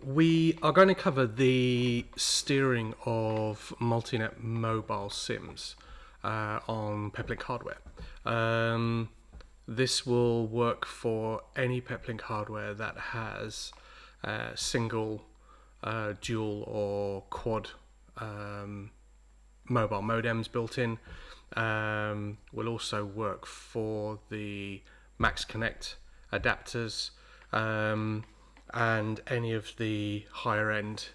We are going to cover the steering of MultiNet mobile SIMs on Peplink hardware. This will work for any Peplink hardware that has single, dual or quad mobile modems built in. Will also work for the Max Connect adapters and any of the higher end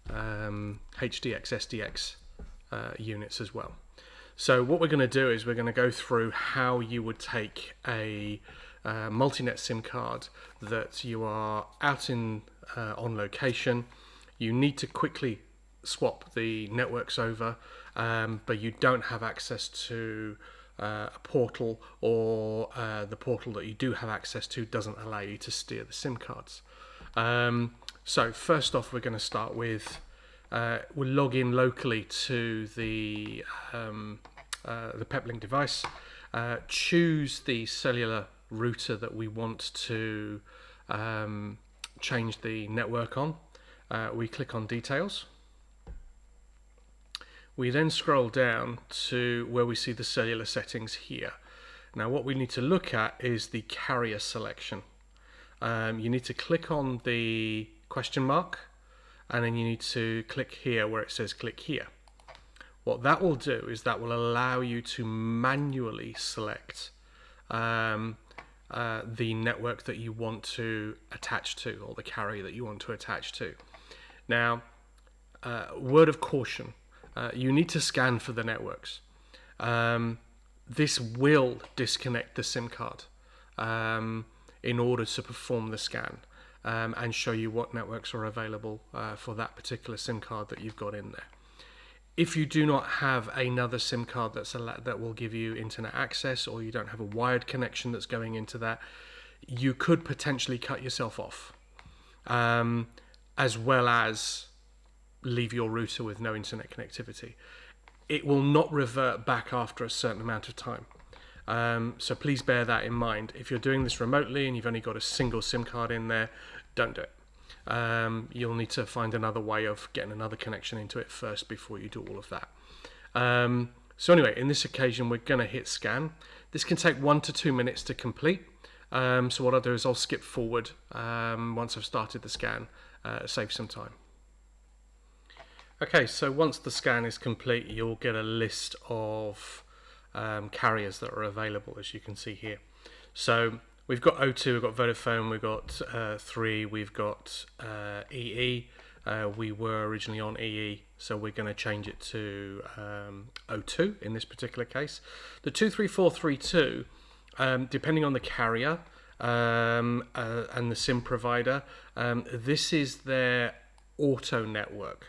HDX, SDX units as well. So what we're going to do is we're going to go through how you would take a MultiNet SIM card that you are out in on location. You need to quickly swap the networks over, but you don't have access to a portal, or the portal that you do have access to doesn't allow you to steer the SIM cards. So first off, we're going to start with we'll log in locally to the Peplink device, choose the cellular router that we want to change the network on. We click on details. We then scroll down to where we see the cellular settings here. Now what we need to look at is the carrier selection. You need to click on the question mark, and then you need to click here where it says click here. What that will do is that will allow you to manually select the network that you want to attach to, or the carrier that you want to attach to. Now, word of caution, you need to scan for the networks. This will disconnect the SIM card in order to perform the scan and show you what networks are available for that particular SIM card that you've got in there. If you do not have another SIM card that will give you internet access, or you don't have a wired connection that's going into that, you could potentially cut yourself off, as well as leave your router with no internet connectivity. It will not revert back after a certain amount of time. So please bear that in mind. If you're doing this remotely and you've only got a single SIM card in there, don't do it. You'll need to find another way of getting another connection into it first before you do all of that. So anyway, in this occasion, we're going to hit scan. This can take 1 to 2 minutes to complete. So what I'll do is I'll skip forward once I've started the scan, save some time. Okay, so once the scan is complete, you'll get a list of carriers that are available, as you can see here. So we've got O2, we've got Vodafone, we've got 3, we've got EE. We were originally on EE, so we're going to change it to O2 in this particular case. The 23432, depending on the carrier and the SIM provider, this is their auto network.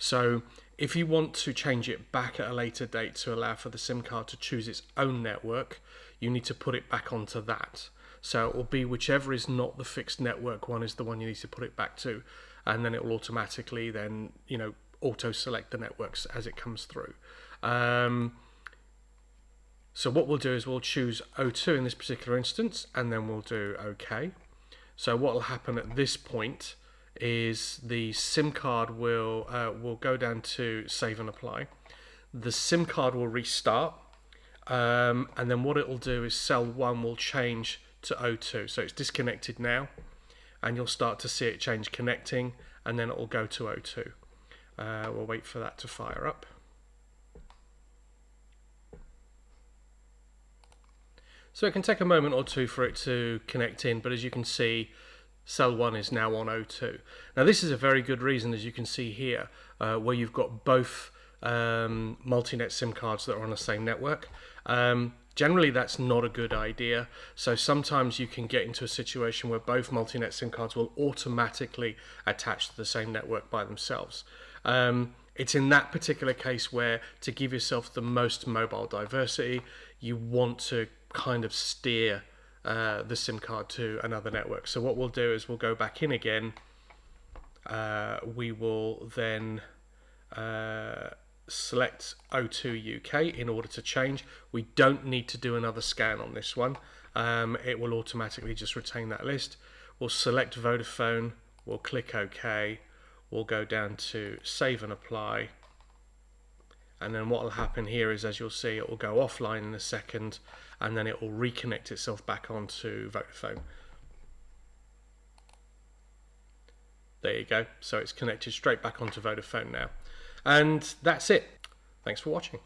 So if you want to change it back at a later date to allow for the SIM card to choose its own network, you need to put it back onto that. So it will be whichever is not the fixed network one is the one you need to put it back to, and then it will automatically then, auto select the networks as it comes through. So what we'll do is we'll choose O2 in this particular instance, and then we'll do OK. So what will happen at this point is the SIM card will go down to save and apply. The SIM card will restart, and then what it will do is cell 1 will change to O2. So it's disconnected now, and you'll start to see it change connecting, and then it will go to O2. We'll wait for that to fire up. So it can take a moment or two for it to connect in, but as you can see, cell 1 is now on O2. Now this is a very good reason, as you can see here, where you've got both MultiNet SIM cards that are on the same network. Generally that's not a good idea, so sometimes you can get into a situation where both MultiNet SIM cards will automatically attach to the same network by themselves. It's in that particular case where, to give yourself the most mobile diversity, you want to kind of steer the SIM card to another network. So what we'll do is we'll go back in again. We will then select O2 UK in order to change. We don't need to do another scan on this one. It will automatically just retain that list. We'll select Vodafone, we'll click OK, we'll go down to save and apply, and then what will happen here is, as you'll see, it will go offline in a second and then it will reconnect itself back onto Vodafone. There you go, so it's connected straight back onto Vodafone now. And that's it. Thanks for watching.